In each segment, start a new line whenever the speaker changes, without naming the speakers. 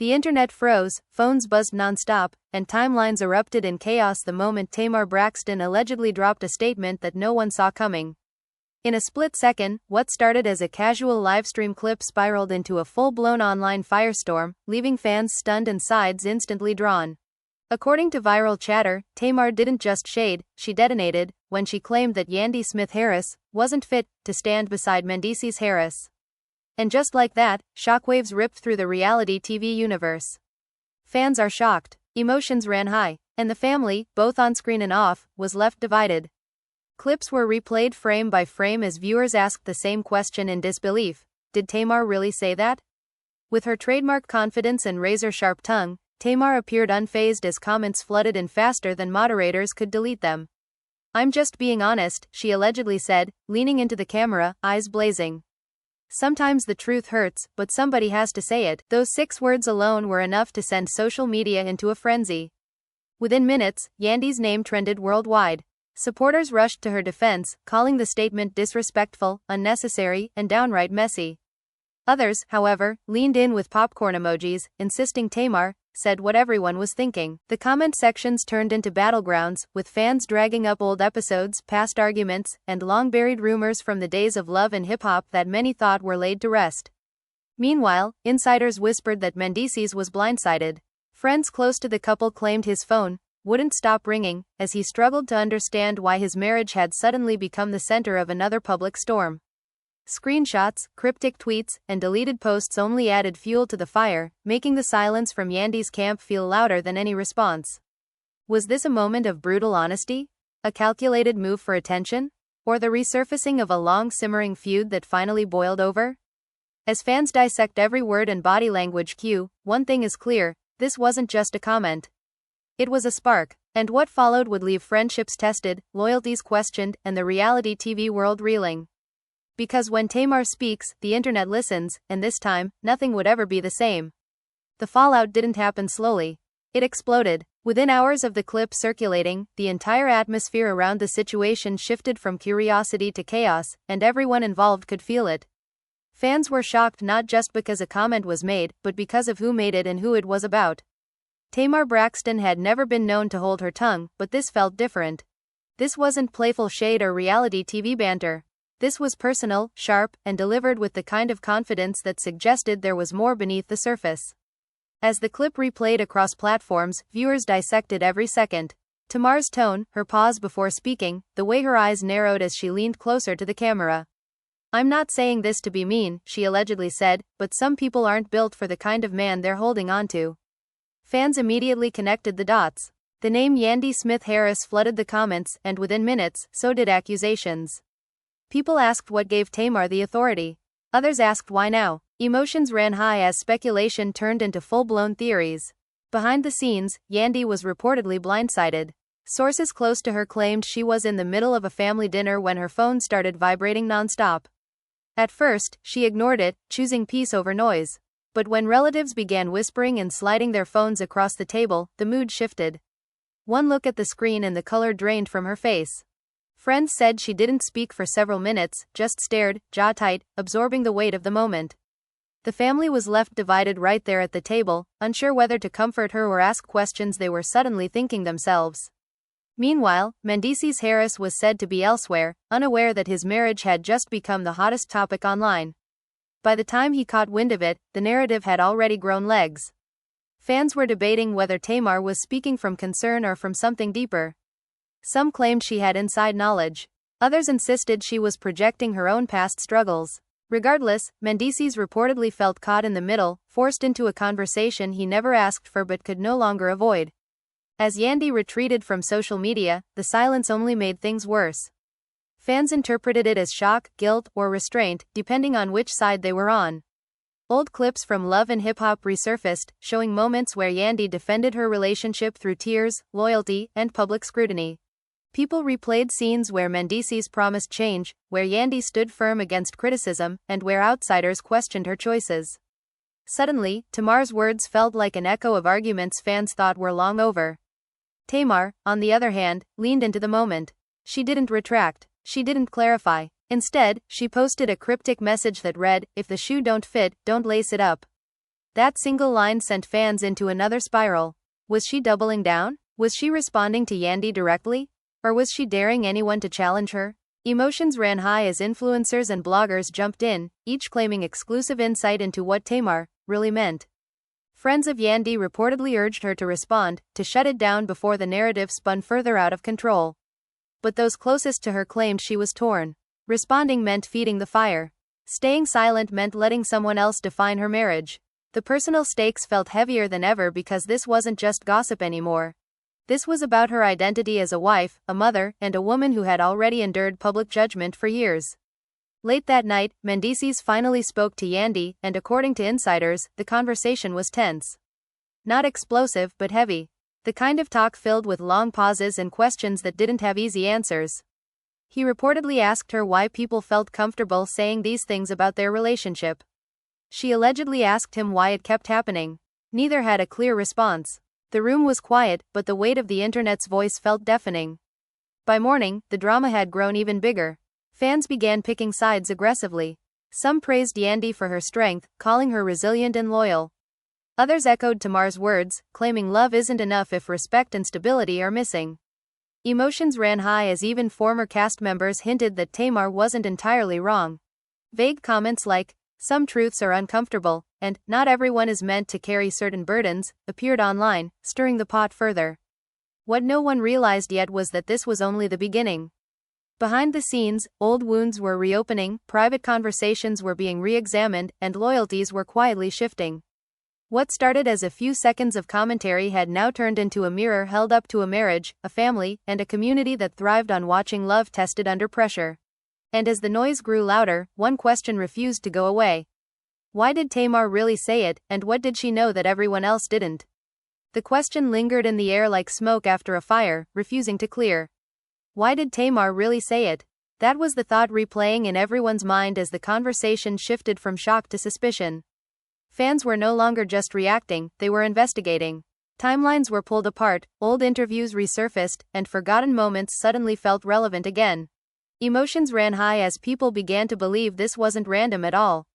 The internet froze, phones buzzed nonstop, and timelines erupted in chaos the moment Tamar Braxton allegedly dropped a statement that no one saw coming. In a split second, what started as a casual livestream clip spiraled into a full-blown online firestorm, leaving fans stunned and sides instantly drawn. According to viral chatter, Tamar didn't just shade, she detonated, when she claimed that Yandy Smith-Harris wasn't fit to stand beside Mendeecees Harris. And just like that, shockwaves ripped through the reality TV universe. Fans are shocked, emotions ran high, and the family, both on-screen and off, was left divided. Clips were replayed frame by frame as viewers asked the same question in disbelief. Did Tamar really say that? With her trademark confidence and razor-sharp tongue, Tamar appeared unfazed as comments flooded in faster than moderators could delete them. "I'm just being honest," she allegedly said, leaning into the camera, eyes blazing. "Sometimes the truth hurts, but somebody has to say it." Those 6 words alone were enough to send social media into a frenzy. Within minutes, Yandy's name trended worldwide. Supporters rushed to her defense, calling the statement disrespectful, unnecessary, and downright messy. Others, however, leaned in with popcorn emojis, insisting Tamar said what everyone was thinking. The comment sections turned into battlegrounds, with fans dragging up old episodes, past arguments, and long-buried rumors from the days of love and hip-hop that many thought were laid to rest. Meanwhile, insiders whispered that Mendeecees was blindsided. Friends close to the couple claimed his phone wouldn't stop ringing, as he struggled to understand why his marriage had suddenly become the center of another public storm. Screenshots, cryptic tweets, and deleted posts only added fuel to the fire, making the silence from Yandy's camp feel louder than any response. Was this a moment of brutal honesty? A calculated move for attention? Or the resurfacing of a long-simmering feud that finally boiled over? As fans dissect every word and body language cue, one thing is clear: this wasn't just a comment. It was a spark, and what followed would leave friendships tested, loyalties questioned, and the reality TV world reeling. Because when Tamar speaks, the internet listens, and this time, nothing would ever be the same. The fallout didn't happen slowly. It exploded. Within hours of the clip circulating, the entire atmosphere around the situation shifted from curiosity to chaos, and everyone involved could feel it. Fans were shocked not just because a comment was made, but because of who made it and who it was about. Tamar Braxton had never been known to hold her tongue, but this felt different. This wasn't playful shade or reality TV banter. This was personal, sharp, and delivered with the kind of confidence that suggested there was more beneath the surface. As the clip replayed across platforms, viewers dissected every second. Tamar's tone, her pause before speaking, the way her eyes narrowed as she leaned closer to the camera. "I'm not saying this to be mean," she allegedly said, "but some people aren't built for the kind of man they're holding on to." Fans immediately connected the dots. The name Yandy Smith-Harris flooded the comments, and within minutes, so did accusations. People asked what gave Tamar the authority. Others asked why now. Emotions ran high as speculation turned into full-blown theories. Behind the scenes, Yandy was reportedly blindsided. Sources close to her claimed she was in the middle of a family dinner when her phone started vibrating nonstop. At first, she ignored it, choosing peace over noise. But when relatives began whispering and sliding their phones across the table, the mood shifted. One look at the screen and the color drained from her face. Friends said she didn't speak for several minutes, just stared, jaw tight, absorbing the weight of the moment. The family was left divided right there at the table, unsure whether to comfort her or ask questions they were suddenly thinking themselves. Meanwhile, Mendeecees Harris was said to be elsewhere, unaware that his marriage had just become the hottest topic online. By the time he caught wind of it, the narrative had already grown legs. Fans were debating whether Tamar was speaking from concern or from something deeper. Some claimed she had inside knowledge. Others insisted she was projecting her own past struggles. Regardless, Mendeecees reportedly felt caught in the middle, forced into a conversation he never asked for but could no longer avoid. As Yandy retreated from social media, the silence only made things worse. Fans interpreted it as shock, guilt, or restraint, depending on which side they were on. Old clips from Love and Hip Hop resurfaced, showing moments where Yandy defended her relationship through tears, loyalty, and public scrutiny. People replayed scenes where Mendeecees promised change, where Yandy stood firm against criticism, and where outsiders questioned her choices. Suddenly, Tamar's words felt like an echo of arguments fans thought were long over. Tamar, on the other hand, leaned into the moment. She didn't retract. She didn't clarify. Instead, she posted a cryptic message that read, "If the shoe don't fit, don't lace it up." That single line sent fans into another spiral. Was she doubling down? Was she responding to Yandy directly? Or was she daring anyone to challenge her? Emotions ran high as influencers and bloggers jumped in, each claiming exclusive insight into what Tamar really meant. Friends of Yandy reportedly urged her to respond, to shut it down before the narrative spun further out of control. But those closest to her claimed she was torn. Responding meant feeding the fire. Staying silent meant letting someone else define her marriage. The personal stakes felt heavier than ever because this wasn't just gossip anymore. This was about her identity as a wife, a mother, and a woman who had already endured public judgment for years. Late that night, Mendeecees finally spoke to Yandy, and according to insiders, the conversation was tense. Not explosive, but heavy. The kind of talk filled with long pauses and questions that didn't have easy answers. He reportedly asked her why people felt comfortable saying these things about their relationship. She allegedly asked him why it kept happening. Neither had a clear response. The room was quiet, but the weight of the internet's voice felt deafening. By morning, the drama had grown even bigger. Fans began picking sides aggressively. Some praised Yandy for her strength, calling her resilient and loyal. Others echoed Tamar's words, claiming love isn't enough if respect and stability are missing. Emotions ran high as even former cast members hinted that Tamar wasn't entirely wrong. Vague comments like, "Some truths are uncomfortable," and "Not everyone is meant to carry certain burdens," appeared online, stirring the pot further. What no one realized yet was that this was only the beginning. Behind the scenes, old wounds were reopening, private conversations were being re-examined, and loyalties were quietly shifting. What started as a few seconds of commentary had now turned into a mirror held up to a marriage, a family, and a community that thrived on watching love tested under pressure. And as the noise grew louder, one question refused to go away. Why did Tamar really say it, and what did she know that everyone else didn't? The question lingered in the air like smoke after a fire, refusing to clear. Why did Tamar really say it? That was the thought replaying in everyone's mind as the conversation shifted from shock to suspicion. Fans were no longer just reacting, they were investigating. Timelines were pulled apart, old interviews resurfaced, and forgotten moments suddenly felt relevant again. Emotions ran high as people began to believe this wasn't random at all.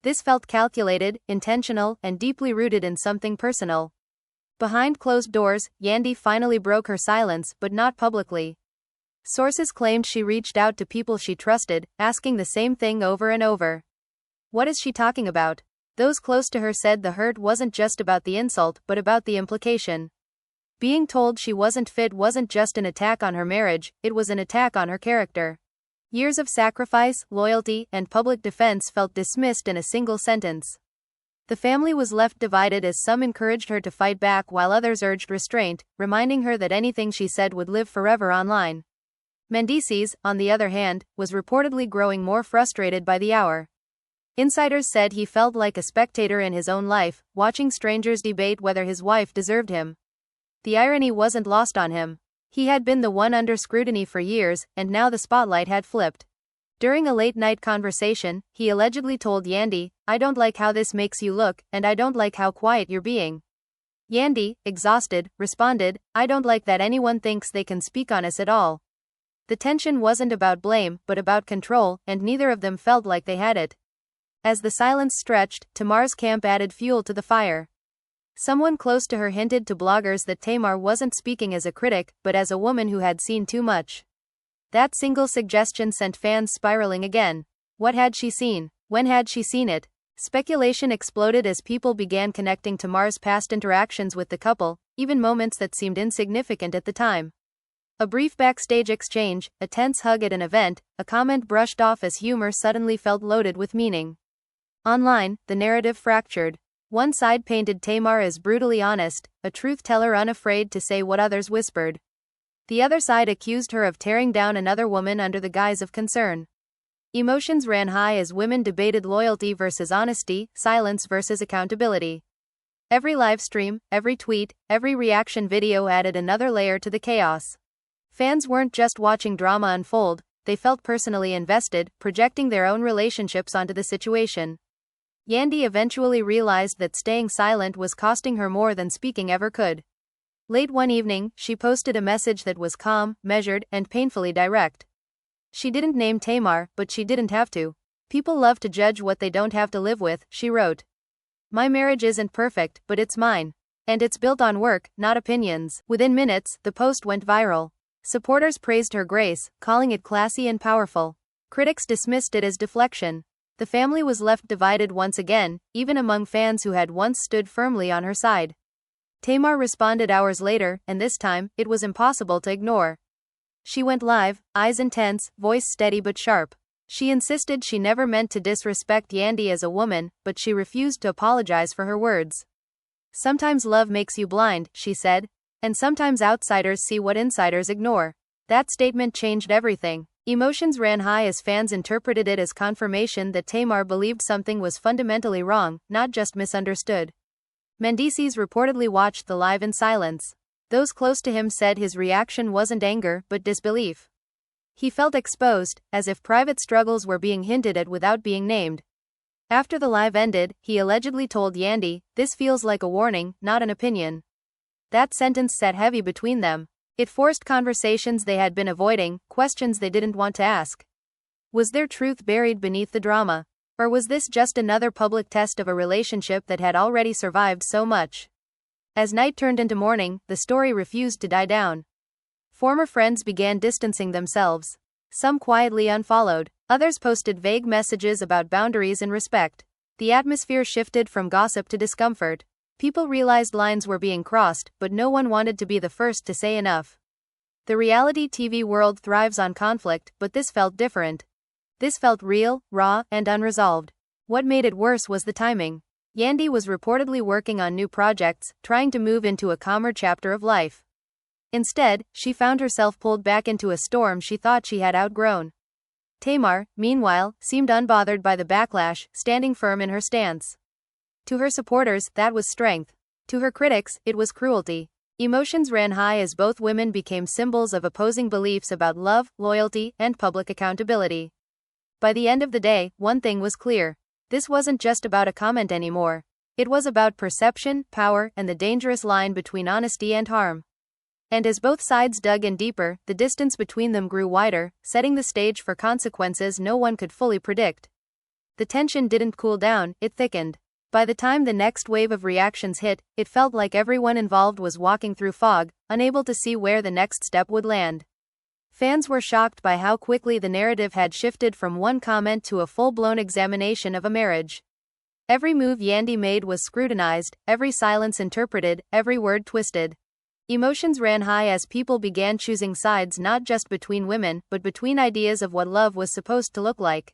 This felt calculated, intentional, and deeply rooted in something personal. Behind closed doors, Yandy finally broke her silence, but not publicly. Sources claimed she reached out to people she trusted, asking the same thing over and over. What is she talking about? Those close to her said the hurt wasn't just about the insult, but about the implication. Being told she wasn't fit wasn't just an attack on her marriage, it was an attack on her character. Years of sacrifice, loyalty, and public defense felt dismissed in a single sentence. The family was left divided as some encouraged her to fight back while others urged restraint, reminding her that anything she said would live forever online. Mendeecees, on the other hand, was reportedly growing more frustrated by the hour. Insiders said he felt like a spectator in his own life, watching strangers debate whether his wife deserved him. The irony wasn't lost on him. He had been the one under scrutiny for years, and now the spotlight had flipped. During a late-night conversation, he allegedly told Yandy, "I don't like how this makes you look, and I don't like how quiet you're being." Yandy, exhausted, responded, "I don't like that anyone thinks they can speak on us at all." The tension wasn't about blame, but about control, and neither of them felt like they had it. As the silence stretched, Tamar's camp added fuel to the fire. Someone close to her hinted to bloggers that Tamar wasn't speaking as a critic, but as a woman who had seen too much. That single suggestion sent fans spiraling again. What had she seen? When had she seen it? Speculation exploded as people began connecting Tamar's past interactions with the couple, even moments that seemed insignificant at the time. A brief backstage exchange, a tense hug at an event, a comment brushed off as humor suddenly felt loaded with meaning. Online, the narrative fractured. One side painted Tamar as brutally honest, a truth-teller unafraid to say what others whispered. The other side accused her of tearing down another woman under the guise of concern. Emotions ran high as women debated loyalty versus honesty, silence versus accountability. Every live stream, every tweet, every reaction video added another layer to the chaos. Fans weren't just watching drama unfold, they felt personally invested, projecting their own relationships onto the situation. Yandy eventually realized that staying silent was costing her more than speaking ever could. Late one evening, she posted a message that was calm, measured, and painfully direct. She didn't name Tamar, but she didn't have to. People love to judge what they don't have to live with, she wrote. "My marriage isn't perfect, but it's mine. And it's built on work, not opinions." Within minutes, the post went viral. Supporters praised her grace, calling it classy and powerful. Critics dismissed it as deflection. The family was left divided once again, even among fans who had once stood firmly on her side. Tamar responded hours later, and this time, it was impossible to ignore. She went live, eyes intense, voice steady but sharp. She insisted she never meant to disrespect Yandy as a woman, but she refused to apologize for her words. "Sometimes love makes you blind," she said. "And sometimes outsiders see what insiders ignore." That statement changed everything. Emotions ran high as fans interpreted it as confirmation that Tamar believed something was fundamentally wrong, not just misunderstood. Mendeecees reportedly watched the live in silence. Those close to him said his reaction wasn't anger but disbelief. He felt exposed, as if private struggles were being hinted at without being named. After the live ended, he allegedly told Yandy, "This feels like a warning, not an opinion." That sentence sat heavy between them. It forced conversations they had been avoiding, questions they didn't want to ask. Was there truth buried beneath the drama? Or was this just another public test of a relationship that had already survived so much? As night turned into morning, the story refused to die down. Former friends began distancing themselves. Some quietly unfollowed, others posted vague messages about boundaries and respect. The atmosphere shifted from gossip to discomfort. People realized lines were being crossed, but no one wanted to be the first to say enough. The reality TV world thrives on conflict, but this felt different. This felt real, raw, and unresolved. What made it worse was the timing. Yandy was reportedly working on new projects, trying to move into a calmer chapter of life. Instead, she found herself pulled back into a storm she thought she had outgrown. Tamar, meanwhile, seemed unbothered by the backlash, standing firm in her stance. To her supporters, that was strength. To her critics, it was cruelty. Emotions ran high as both women became symbols of opposing beliefs about love, loyalty, and public accountability. By the end of the day, one thing was clear. This wasn't just about a comment anymore. It was about perception, power, and the dangerous line between honesty and harm. And as both sides dug in deeper, the distance between them grew wider, setting the stage for consequences no one could fully predict. The tension didn't cool down, it thickened. By the time the next wave of reactions hit, it felt like everyone involved was walking through fog, unable to see where the next step would land. Fans were shocked by how quickly the narrative had shifted from one comment to a full-blown examination of a marriage. Every move Yandy made was scrutinized, every silence interpreted, every word twisted. Emotions ran high as people began choosing sides not just between women, but between ideas of what love was supposed to look like.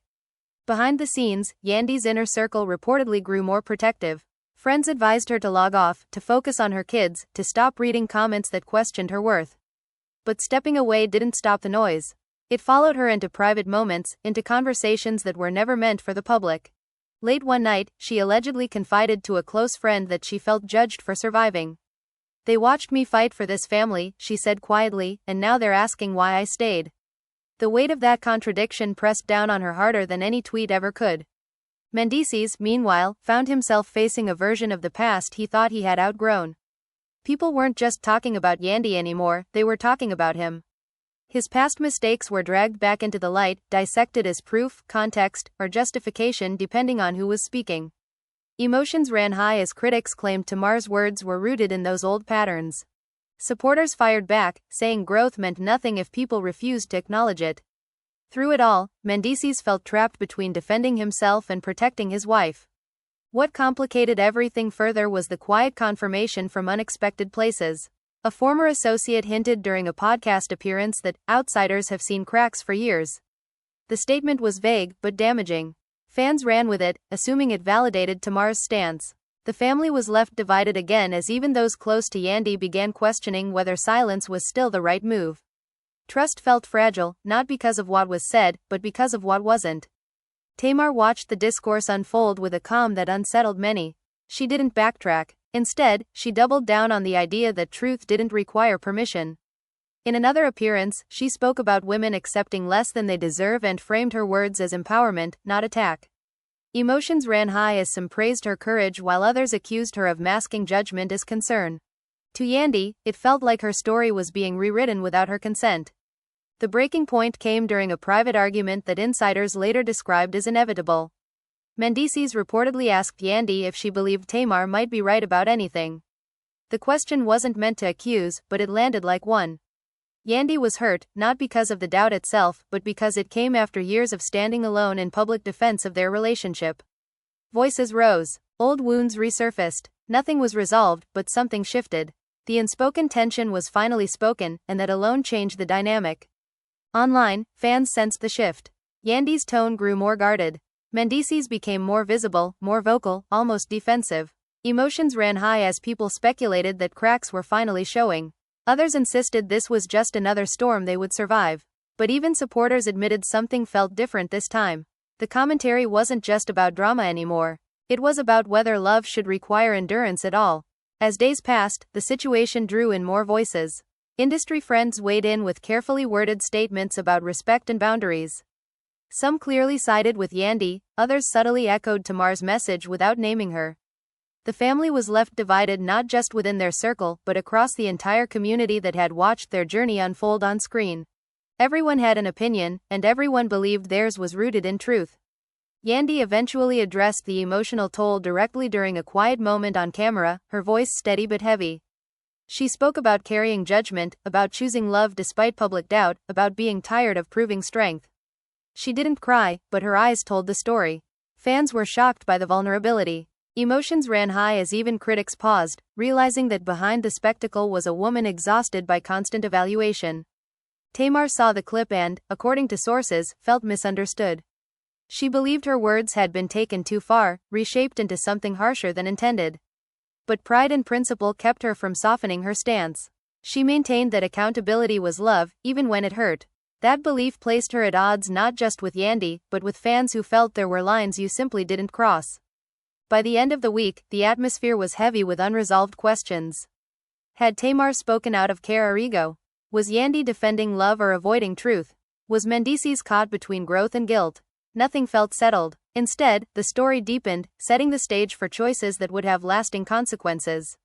Behind the scenes, Yandy's inner circle reportedly grew more protective. Friends advised her to log off, to focus on her kids, to stop reading comments that questioned her worth. But stepping away didn't stop the noise. It followed her into private moments, into conversations that were never meant for the public. Late one night, she allegedly confided to a close friend that she felt judged for surviving. "They watched me fight for this family," she said quietly, "and now they're asking why I stayed." The weight of that contradiction pressed down on her harder than any tweet ever could. Mendeecees, meanwhile, found himself facing a version of the past he thought he had outgrown. People weren't just talking about Yandy anymore, they were talking about him. His past mistakes were dragged back into the light, dissected as proof, context, or justification depending on who was speaking. Emotions ran high as critics claimed Tamar's words were rooted in those old patterns. Supporters fired back, saying growth meant nothing if people refused to acknowledge it. Through it all, Mendeecees felt trapped between defending himself and protecting his wife. What complicated everything further was the quiet confirmation from unexpected places. A former associate hinted during a podcast appearance that outsiders have seen cracks for years. The statement was vague but damaging. Fans ran with it, assuming it validated Tamar's stance. The family was left divided again as even those close to Yandy began questioning whether silence was still the right move. Trust felt fragile, not because of what was said, but because of what wasn't. Tamar watched the discourse unfold with a calm that unsettled many. She didn't backtrack. Instead, she doubled down on the idea that truth didn't require permission. In another appearance, she spoke about women accepting less than they deserve and framed her words as empowerment, not attack. Emotions ran high as some praised her courage while others accused her of masking judgment as concern. To Yandy, it felt like her story was being rewritten without her consent. The breaking point came during a private argument that insiders later described as inevitable. Mendeecees reportedly asked Yandy if she believed Tamar might be right about anything. The question wasn't meant to accuse, but it landed like one. Yandy was hurt, not because of the doubt itself, but because it came after years of standing alone in public defense of their relationship. Voices rose. Old wounds resurfaced. Nothing was resolved, but something shifted. The unspoken tension was finally spoken, and that alone changed the dynamic. Online, fans sensed the shift. Yandy's tone grew more guarded. Mendeecees became more visible, more vocal, almost defensive. Emotions ran high as people speculated that cracks were finally showing. Others insisted this was just another storm they would survive. But even supporters admitted something felt different this time. The commentary wasn't just about drama anymore. It was about whether love should require endurance at all. As days passed, the situation drew in more voices. Industry friends weighed in with carefully worded statements about respect and boundaries. Some clearly sided with Yandy, others subtly echoed Tamar's message without naming her. The family was left divided not just within their circle but across the entire community that had watched their journey unfold on screen. Everyone had an opinion, and everyone believed theirs was rooted in truth. Yandy eventually addressed the emotional toll directly during a quiet moment on camera, her voice steady but heavy. She spoke about carrying judgment, about choosing love despite public doubt, about being tired of proving strength. She didn't cry, but her eyes told the story. Fans were shocked by the vulnerability. Emotions ran high as even critics paused, realizing that behind the spectacle was a woman exhausted by constant evaluation. Tamar saw the clip and, according to sources, felt misunderstood. She believed her words had been taken too far, reshaped into something harsher than intended. But pride and principle kept her from softening her stance. She maintained that accountability was love, even when it hurt. That belief placed her at odds not just with Yandy, but with fans who felt there were lines you simply didn't cross. By the end of the week, the atmosphere was heavy with unresolved questions. Had Tamar spoken out of care or ego? Was Yandy defending love or avoiding truth? Was Mendeecees caught between growth and guilt? Nothing felt settled. Instead, the story deepened, setting the stage for choices that would have lasting consequences.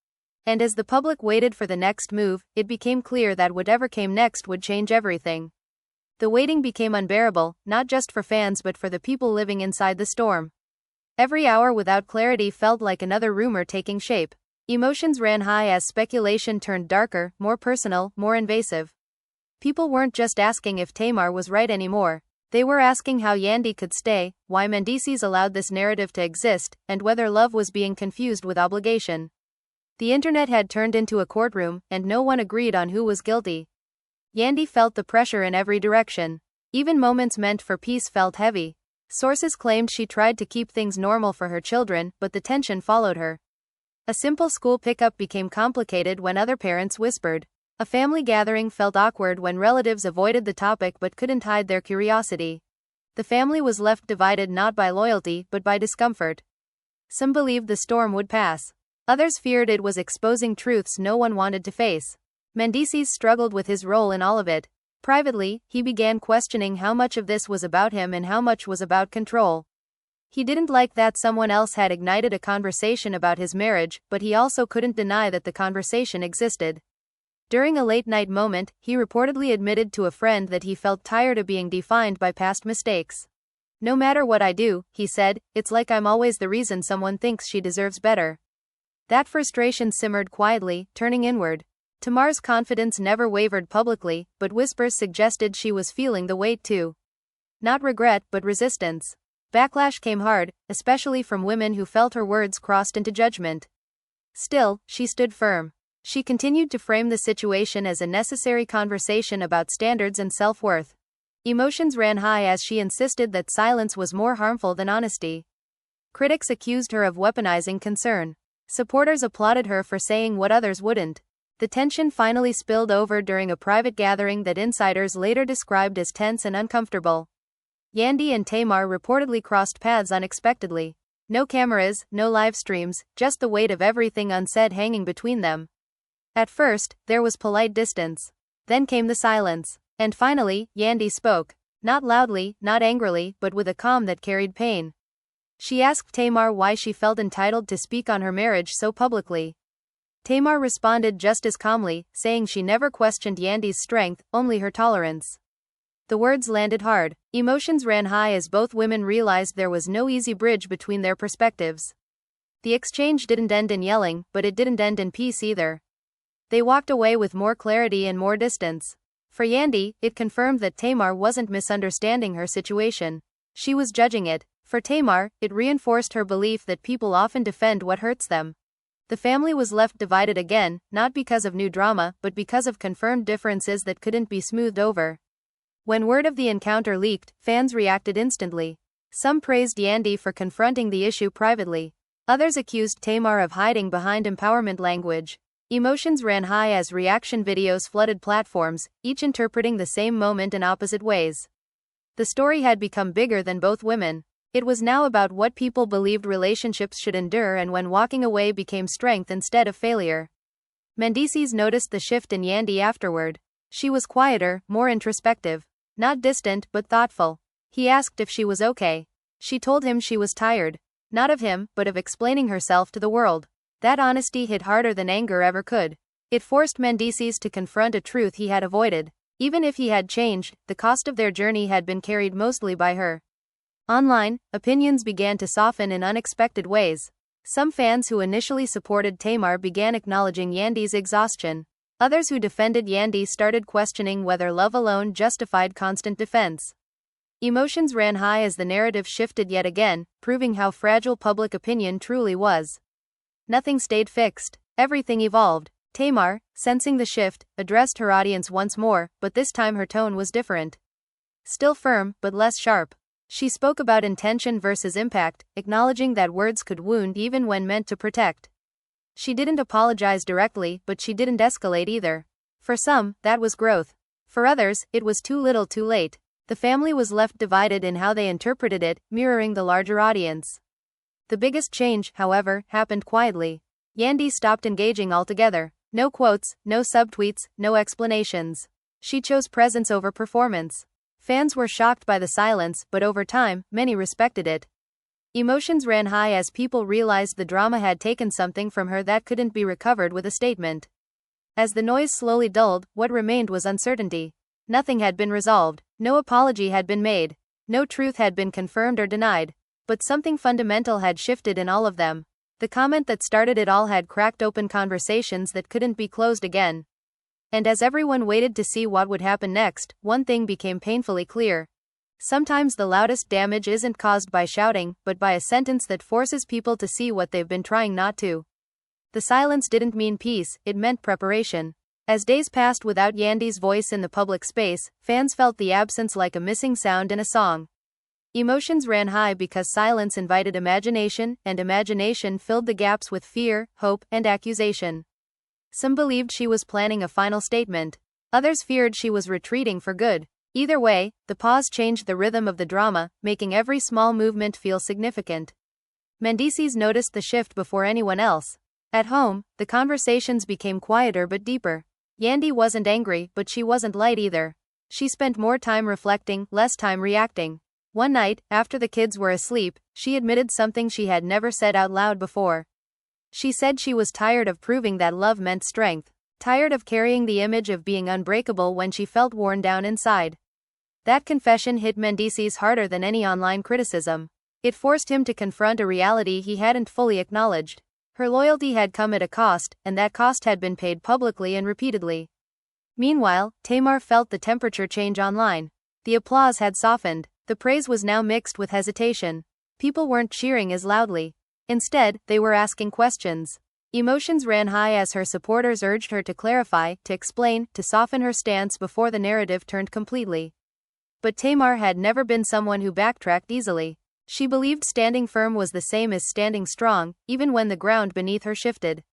And as the public waited for the next move, it became clear that whatever came next would change everything. The waiting became unbearable, not just for fans but for the people living inside the storm. Every hour without clarity felt like another rumor taking shape. Emotions ran high as speculation turned darker, more personal, more invasive. People weren't just asking if Tamar was right anymore. They were asking how Yandy could stay, why Mendeecees allowed this narrative to exist, and whether love was being confused with obligation. The internet had turned into a courtroom, and no one agreed on who was guilty. Yandy felt the pressure in every direction. Even moments meant for peace felt heavy. Sources claimed she tried to keep things normal for her children, but the tension followed her. A simple school pickup became complicated when other parents whispered. A family gathering felt awkward when relatives avoided the topic but couldn't hide their curiosity. The family was left divided not by loyalty but by discomfort. Some believed the storm would pass. Others feared it was exposing truths no one wanted to face. Mendeecees struggled with his role in all of it. Privately, he began questioning how much of this was about him and how much was about control. He didn't like that someone else had ignited a conversation about his marriage, but he also couldn't deny that the conversation existed. During a late-night moment, he reportedly admitted to a friend that he felt tired of being defined by past mistakes. "No matter what I do," he said, "it's like I'm always the reason someone thinks she deserves better." That frustration simmered quietly, turning inward. Tamar's confidence never wavered publicly, but whispers suggested she was feeling the weight too. Not regret, but resistance. Backlash came hard, especially from women who felt her words crossed into judgment. Still, she stood firm. She continued to frame the situation as a necessary conversation about standards and self-worth. Emotions ran high as she insisted that silence was more harmful than honesty. Critics accused her of weaponizing concern. Supporters applauded her for saying what others wouldn't. The tension finally spilled over during a private gathering that insiders later described as tense and uncomfortable. Yandy and Tamar reportedly crossed paths unexpectedly. No cameras, no live streams, just the weight of everything unsaid hanging between them. At first, there was polite distance. Then came the silence. And finally, Yandy spoke. Not loudly, not angrily, but with a calm that carried pain. She asked Tamar why she felt entitled to speak on her marriage so publicly. Tamar responded just as calmly, saying she never questioned Yandy's strength, only her tolerance. The words landed hard. Emotions ran high as both women realized there was no easy bridge between their perspectives. The exchange didn't end in yelling, but it didn't end in peace either. They walked away with more clarity and more distance. For Yandy, it confirmed that Tamar wasn't misunderstanding her situation. She was judging it. For Tamar, it reinforced her belief that people often defend what hurts them. The family was left divided again, not because of new drama, but because of confirmed differences that couldn't be smoothed over. When word of the encounter leaked, fans reacted instantly. Some praised Yandy for confronting the issue privately. Others accused Tamar of hiding behind empowerment language. Emotions ran high as reaction videos flooded platforms, each interpreting the same moment in opposite ways. The story had become bigger than both women. It was now about what people believed relationships should endure and when walking away became strength instead of failure. Mendeecees noticed the shift in Yandy afterward. She was quieter, more introspective. Not distant, but thoughtful. He asked if she was okay. She told him she was tired. Not of him, but of explaining herself to the world. That honesty hit harder than anger ever could. It forced Mendeecees to confront a truth he had avoided. Even if he had changed, the cost of their journey had been carried mostly by her. Online, opinions began to soften in unexpected ways. Some fans who initially supported Tamar began acknowledging Yandy's exhaustion. Others who defended Yandy started questioning whether love alone justified constant defense. Emotions ran high as the narrative shifted yet again, proving how fragile public opinion truly was. Nothing stayed fixed. Everything evolved. Tamar, sensing the shift, addressed her audience once more, but this time her tone was different. Still firm, but less sharp. She spoke about intention versus impact, acknowledging that words could wound even when meant to protect. She didn't apologize directly, but she didn't escalate either. For some, that was growth. For others, it was too little too late. The family was left divided in how they interpreted it, mirroring the larger audience. The biggest change, however, happened quietly. Yandy stopped engaging altogether. No quotes, no subtweets, no explanations. She chose presence over performance. Fans were shocked by the silence, but over time, many respected it. Emotions ran high as people realized the drama had taken something from her that couldn't be recovered with a statement. As the noise slowly dulled, what remained was uncertainty. Nothing had been resolved. No apology had been made. No truth had been confirmed or denied. But something fundamental had shifted in all of them. The comment that started it all had cracked open conversations that couldn't be closed again. And as everyone waited to see what would happen next, one thing became painfully clear. Sometimes the loudest damage isn't caused by shouting, but by a sentence that forces people to see what they've been trying not to. The silence didn't mean peace, it meant preparation. As days passed without Yandy's voice in the public space, fans felt the absence like a missing sound in a song. Emotions ran high because silence invited imagination, and imagination filled the gaps with fear, hope, and accusation. Some believed she was planning a final statement. Others feared she was retreating for good. Either way, the pause changed the rhythm of the drama, making every small movement feel significant. Mendeecees noticed the shift before anyone else. At home, the conversations became quieter but deeper. Yandy wasn't angry, but she wasn't light either. She spent more time reflecting, less time reacting. One night, after the kids were asleep, she admitted something she had never said out loud before. She said she was tired of proving that love meant strength. Tired of carrying the image of being unbreakable when she felt worn down inside. That confession hit Mendeecees harder than any online criticism. It forced him to confront a reality he hadn't fully acknowledged. Her loyalty had come at a cost, and that cost had been paid publicly and repeatedly. Meanwhile, Tamar felt the temperature change online. The applause had softened. The praise was now mixed with hesitation. People weren't cheering as loudly. Instead, they were asking questions. Emotions ran high as her supporters urged her to clarify, to explain, to soften her stance before the narrative turned completely. But Tamar had never been someone who backtracked easily. She believed standing firm was the same as standing strong, even when the ground beneath her shifted.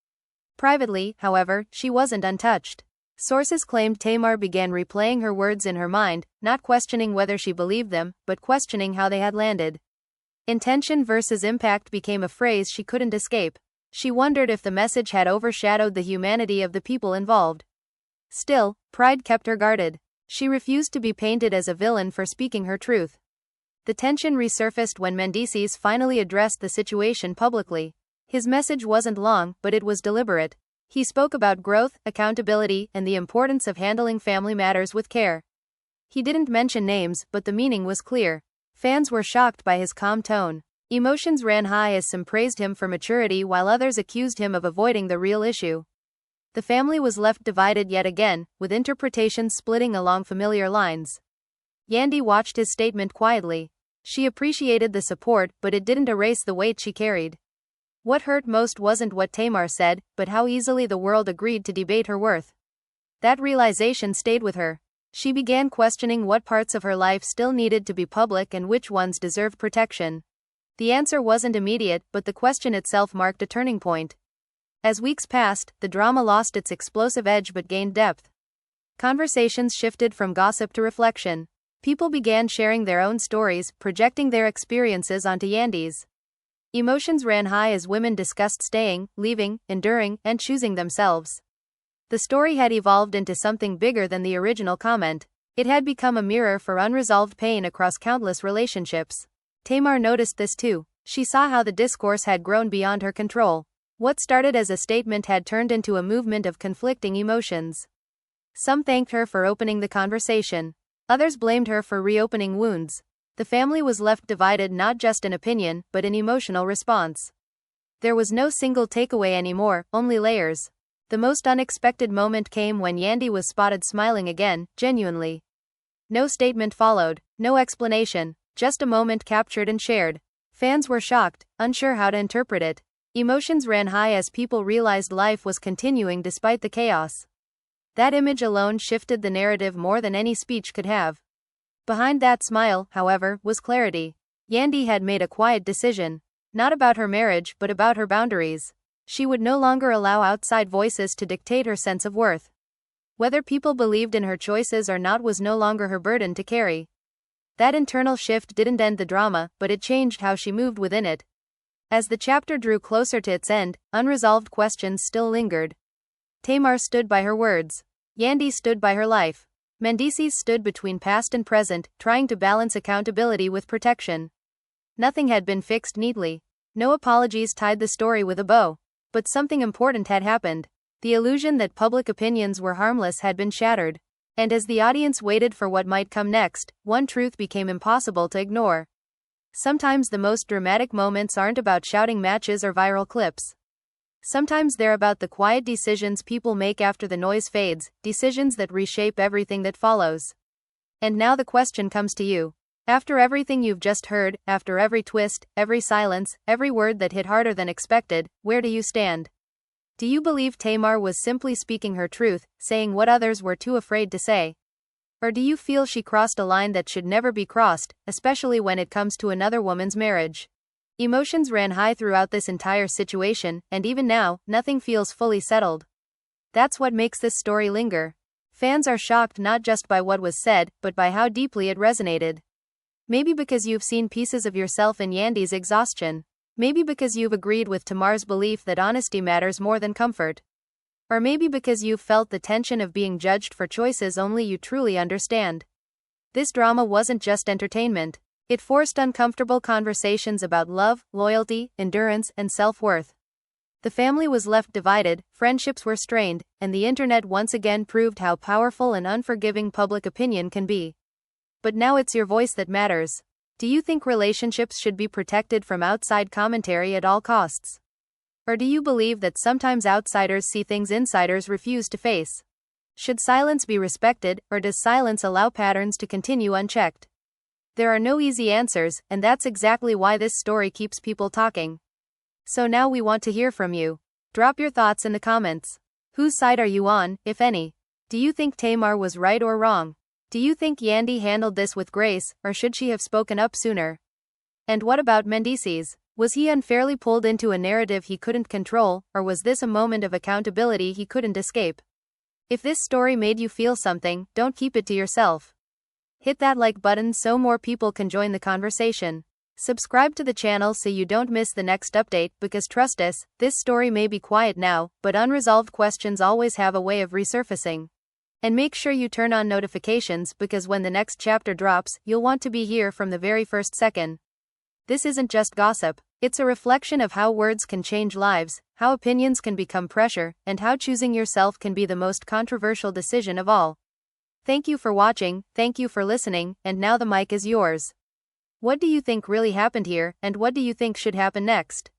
Privately, however, she wasn't untouched. Sources claimed Tamar began replaying her words in her mind, not questioning whether she believed them, but questioning how they had landed. Intention versus impact became a phrase she couldn't escape. She wondered if the message had overshadowed the humanity of the people involved. Still, pride kept her guarded. She refused to be painted as a villain for speaking her truth. The tension resurfaced when Mendeecees finally addressed the situation publicly. His message wasn't long, but it was deliberate. He spoke about growth, accountability, and the importance of handling family matters with care. He didn't mention names, but the meaning was clear. Fans were shocked by his calm tone. Emotions ran high as some praised him for maturity while others accused him of avoiding the real issue. The family was left divided yet again, with interpretations splitting along familiar lines. Yandy watched his statement quietly. She appreciated the support, but it didn't erase the weight she carried. What hurt most wasn't what Tamar said, but how easily the world agreed to debate her worth. That realization stayed with her. She began questioning what parts of her life still needed to be public and which ones deserved protection. The answer wasn't immediate, but the question itself marked a turning point. As weeks passed, the drama lost its explosive edge but gained depth. Conversations shifted from gossip to reflection. People began sharing their own stories, projecting their experiences onto Yandy's. Emotions ran high as women discussed staying, leaving, enduring, and choosing themselves. The story had evolved into something bigger than the original comment. It had become a mirror for unresolved pain across countless relationships. Tamar noticed this too. She saw how the discourse had grown beyond her control. What started as a statement had turned into a movement of conflicting emotions. Some thanked her for opening the conversation. Others blamed her for reopening wounds. The family was left divided not just in opinion, but in emotional response. There was no single takeaway anymore, only layers. The most unexpected moment came when Yandy was spotted smiling again, genuinely. No statement followed, no explanation, just a moment captured and shared. Fans were shocked, unsure how to interpret it. Emotions ran high as people realized life was continuing despite the chaos. That image alone shifted the narrative more than any speech could have. Behind that smile, however, was clarity. Yandy had made a quiet decision. Not about her marriage, but about her boundaries. She would no longer allow outside voices to dictate her sense of worth. Whether people believed in her choices or not was no longer her burden to carry. That internal shift didn't end the drama, but it changed how she moved within it. As the chapter drew closer to its end, unresolved questions still lingered. Tamar stood by her words. Yandy stood by her life. Mendeecees stood between past and present, trying to balance accountability with protection. Nothing had been fixed neatly. No apologies tied the story with a bow. But something important had happened. The illusion that public opinions were harmless had been shattered. And as the audience waited for what might come next, one truth became impossible to ignore. Sometimes the most dramatic moments aren't about shouting matches or viral clips. Sometimes they're about the quiet decisions people make after the noise fades, decisions that reshape everything that follows. And now the question comes to you. After everything you've just heard, after every twist, every silence, every word that hit harder than expected, where do you stand? Do you believe Tamar was simply speaking her truth, saying what others were too afraid to say? Or do you feel she crossed a line that should never be crossed, especially when it comes to another woman's marriage? Emotions ran high throughout this entire situation, and even now, nothing feels fully settled. That's what makes this story linger. Fans are shocked not just by what was said, but by how deeply it resonated. Maybe because you've seen pieces of yourself in Yandy's exhaustion. Maybe because you've agreed with Tamar's belief that honesty matters more than comfort. Or maybe because you've felt the tension of being judged for choices only you truly understand. This drama wasn't just entertainment. It forced uncomfortable conversations about love, loyalty, endurance, and self-worth. The family was left divided, friendships were strained, and the internet once again proved how powerful and unforgiving public opinion can be. But now it's your voice that matters. Do you think relationships should be protected from outside commentary at all costs? Or do you believe that sometimes outsiders see things insiders refuse to face? Should silence be respected, or does silence allow patterns to continue unchecked? There are no easy answers, and that's exactly why this story keeps people talking. So now we want to hear from you. Drop your thoughts in the comments. Whose side are you on, if any? Do you think Tamar was right or wrong? Do you think Yandy handled this with grace, or should she have spoken up sooner? And what about Mendeecees? Was he unfairly pulled into a narrative he couldn't control, or was this a moment of accountability he couldn't escape? If this story made you feel something, don't keep it to yourself. Hit that like button so more people can join the conversation. Subscribe to the channel so you don't miss the next update, because trust us, this story may be quiet now, but unresolved questions always have a way of resurfacing. And make sure you turn on notifications, because when the next chapter drops, you'll want to be here from the very first second. This isn't just gossip. It's a reflection of how words can change lives, how opinions can become pressure, and how choosing yourself can be the most controversial decision of all. Thank you for watching, thank you for listening, and now the mic is yours. What do you think really happened here, and what do you think should happen next?